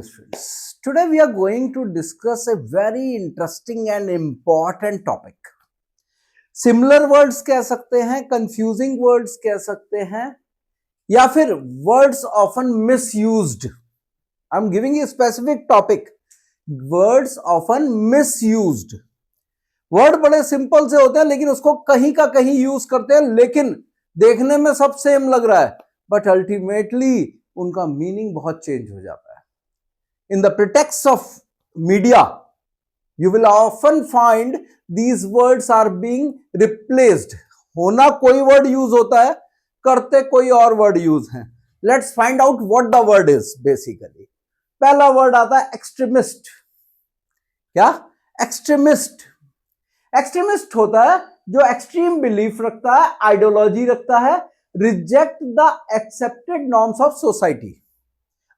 morning, students. Today we are going to discuss a very interesting and important topic. Similar words कह सकते हैं, confusing words कह सकते हैं, या फिर words often misused. I'm giving you a specific topic. Words often misused. Word बड़े simple से होते हैं लेकिन उसको कहीं का कहीं यूज करते हैं, लेकिन देखने में सब सेम लग रहा है, बट अल्टीमेटली उनका मीनिंग बहुत चेंज हो जाता है. In the pretext of media, you will often find these words are being replaced. होना कोई वर्ड यूज होता है, करते कोई और वर्ड यूज है. Let's find out what the word is basically. पहला वर्ड आता है एक्सट्रीमिस्ट. क्या? एक्सट्रीमिस्ट. एक्सट्रीमिस्ट होता है जो एक्सट्रीम बिलीफ रखता है, आइडियोलॉजी रखता है, reject the accepted norms of society.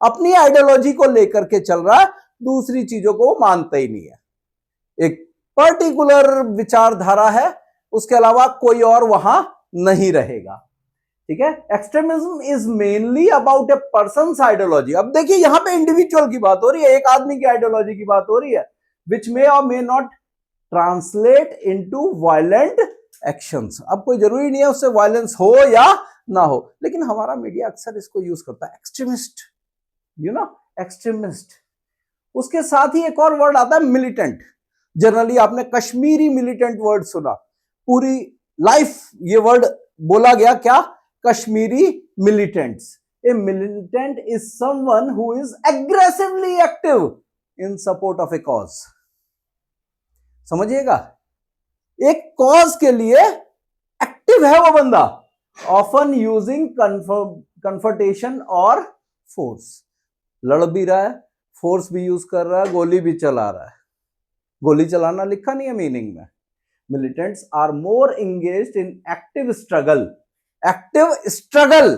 अपनी आइडियोलॉजी को लेकर के चल रहा है, दूसरी चीजों को मानता ही नहीं है. एक पर्टिकुलर विचारधारा है, उसके अलावा कोई और वहां नहीं रहेगा. ठीक है. Extremism is mainly about A persons ideology. अब देखिए यहां पे इंडिविजुअल की बात हो रही है, एक आदमी की आइडियोलॉजी की बात हो रही है, विच मे और may not translate into violent actions. अब कोई जरूरी नहीं है उससे वायलेंस हो या ना हो, लेकिन हमारा मीडिया अक्सर इसको यूज करता है. Extremist, you know, extremist. उसके साथ ही एक और वर्ड आता है मिलिटेंट. जनरली आपने कश्मीरी मिलिटेंट वर्ड सुना. पूरी लाइफ ये वर्ड बोला गया, क्या? Kashmiri militants. A militant is someone who is aggressively active in support of A cause. समझिएगा, एक कॉज के लिए एक्टिव है वो बंदा, ऑफन यूजिंग कन्फर्टेशन और फोर्स. लड़ भी रहा है, फोर्स भी यूज कर रहा है, गोली भी चला रहा है. गोली चलाना लिखा नहीं है मीनिंग में. Militants are more engaged in active struggle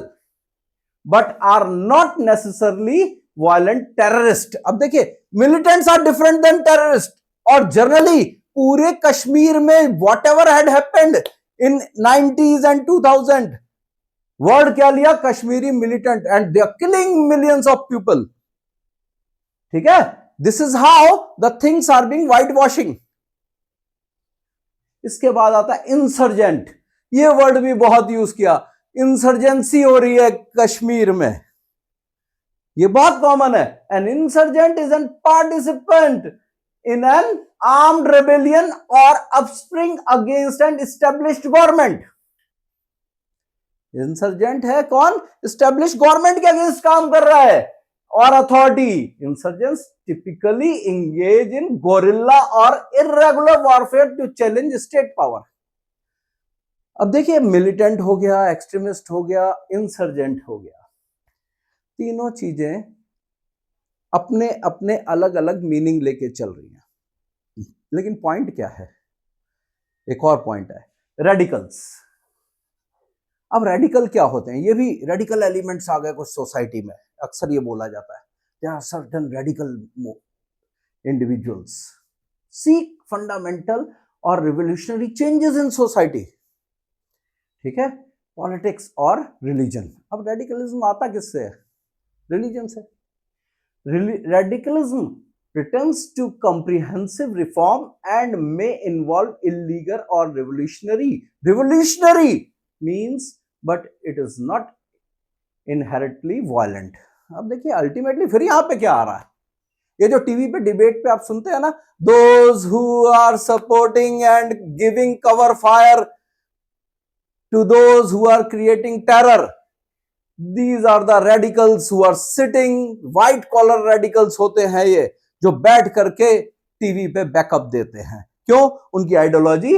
but are not necessarily violent terrorist. अब देखिए, militants are different than terrorist. और जनरली पूरे कश्मीर में what ever had happened in 90s and 2000, word क्या लिया? Kashmiri militant, and they are killing millions of people. ठीक है. This is how the things are being white washing. इसके बाद आता है इंसर्जेंट. ये वर्ड भी बहुत यूज किया. इंसर्जेंसी हो रही है कश्मीर में, ये बहुत कॉमन है. An insurgent is an participant in an armed rebellion or upspring against an established government. Insurgent है कौन? established government के अगेंस्ट काम कर रहा है और authority. Insurgents typically engage in guerrilla or irregular warfare to challenge state power. अब देखिए, मिलिटेंट हो गया, एक्सट्रीमिस्ट हो गया, इंसर्जेंट हो गया. तीनों चीजें अपने अपने अलग अलग मीनिंग लेके चल रही हैं, लेकिन पॉइंट क्या है? एक और पॉइंट है, रेडिकल्स. अब रेडिकल क्या होते हैं? ये भी रेडिकल एलिमेंट्स आ गए कुछ सोसाइटी में. अक्सर ये बोला जाता है, there are certain radical individuals seek fundamental और रिवोल्यूशनरी चेंजेस इन सोसाइटी. ठीक है. पॉलिटिक्स और रिलीजन. अब रेडिकलिज्म आता किससे है? रिलीजन से. Radicalism pretends to comprehensive reform and may involve illegal or revolutionary. Revolutionary means, but it is not inherently violent. अब देखिए, अल्टीमेटली फिर यहां पे क्या आ रहा है? ये जो टीवी पे डिबेट पे आप सुनते हैं ना, those who are supporting and giving cover fire to those who are creating terror. These are the radicals who are sitting, white collar radicals होते हैं ये, जो बैठ करके टीवी पे बैकअप देते हैं. क्यों? उनकी आइडियोलॉजी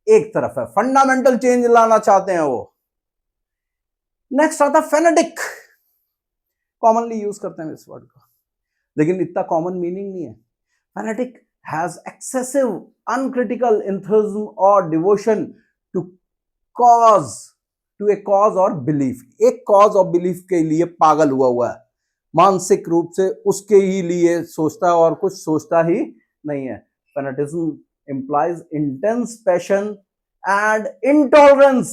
एक तरफ है, फंडामेंटल चेंज लाना चाहते हैं वो. नेक्स्ट आता है फेनेटिक. कॉमनली यूज करते हैं इस वर्ड को, लेकिन इतना कॉमन मीनिंग नहीं है. Fanatic has excessive uncritical enthusiasm और devotion to cause, to a cause और बिलीफ. एक कॉज और बिलीफ के लिए पागल हुआ है, मानसिक रूप से उसके ही लिए सोचता है और कुछ सोचता ही नहीं है. Fanaticism implies intense passion and intolerance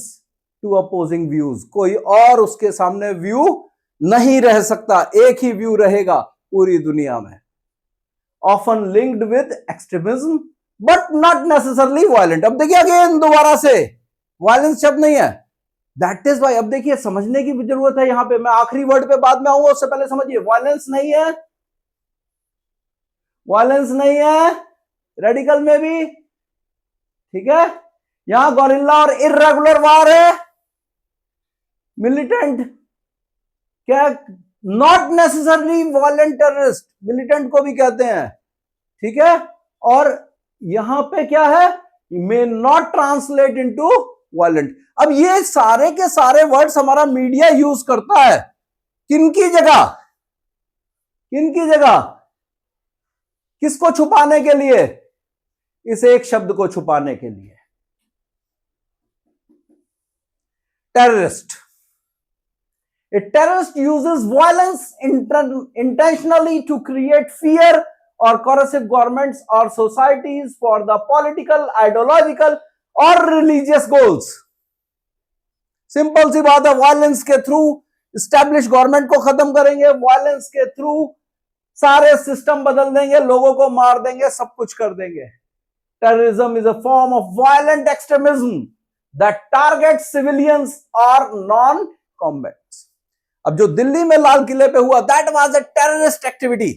to opposing views. कोई और उसके सामने व्यू नहीं रह सकता, एक ही व्यू रहेगा. पूरी दुनिया में, often linked with extremism but not necessarily violent. अब देखिए अगेन दोबारा से वायलेंस शब्द नहीं है, दैट इज वाई। अब देखिए समझने की भी जरूरत है यहां पे, मैं आखिरी वर्ड पे बाद में आऊंगा, उससे पहले समझिए वायलेंस नहीं है, वायलेंस नहीं है रेडिकल में भी, ठीक है। यहां गॉरिल्ला और इर्रेगुलर वार है, मिलिटेंट क्या, not necessarily violent terrorist, militant को भी कहते हैं, ठीक है। और यहां पे क्या है, may not translate into violent. अब ये सारे के सारे वर्ड्स हमारा मीडिया यूज करता है, किनकी जगह, किनकी जगह, किसको छुपाने के लिए, इस एक शब्द को छुपाने के लिए, terrorist. A terrorist uses violence intentionally to create fear or coercive governments or societies for the political, ideological or religious goals. Simple सी बात है, वायलेंस के थ्रू स्टैब्लिश गवर्नमेंट को खत्म करेंगे, वायलेंस के थ्रू सारे सिस्टम बदल देंगे, लोगों को मार देंगे, सब कुछ कर देंगे। Terrorism is a form of violent extremism that target civilians और नॉन कॉम्बैट्स। अब जो दिल्ली में लाल किले पे हुआ, that was a terrorist activity.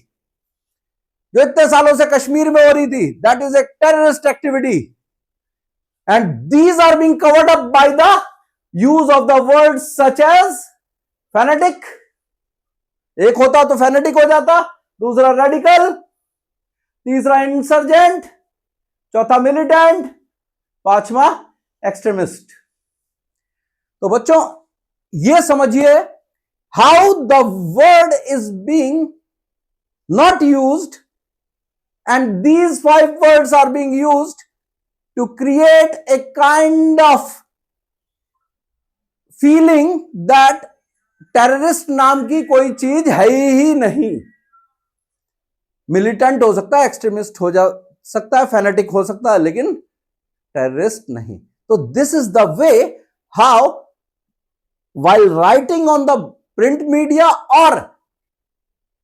जो इतने सालों से कश्मीर में हो रही थी, that is a terrorist activity, and these are being covered up by the use of the words such as fanatic, एक होता तो फैनेटिक हो जाता, दूसरा रेडिकल, तीसरा इंसर्जेंट, चौथा मिलिटेंट, पांचवा एक्सट्रीमिस्ट। तो बच्चों ये समझिए how the word is being not used, and these 5 words are being used to create a kind of feeling that terrorist नाम की कोई चीज है ही नहीं। मिलिटेंट हो सकता है, एक्सट्रीमिस्ट हो जा सकता है, फैनेटिक हो सकता है, लेकिन टेररिस्ट नहीं। तो this is the way how while writing on the print media or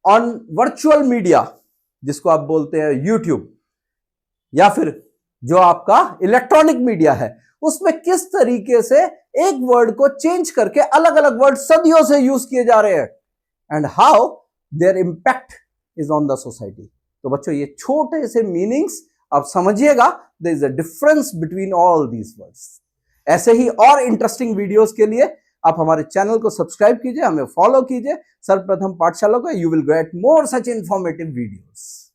on virtual media, जिसको आप बोलते हैं YouTube, या फिर जो आपका इलेक्ट्रॉनिक मीडिया है, उसमें किस तरीके से एक वर्ड को चेंज करके अलग अलग वर्ड सदियों से यूज किए जा रहे हैं, and how their impact is on the society. तो बच्चों ये छोटे से मीनिंग्स आप समझिएगा, there is a difference between all these words. ऐसे ही और इंटरेस्टिंग वीडियोस के लिए आप हमारे चैनल को सब्सक्राइब कीजिए, हमें फॉलो कीजिए, सर्वप्रथम पाठशाला को। You will get more such informative videos.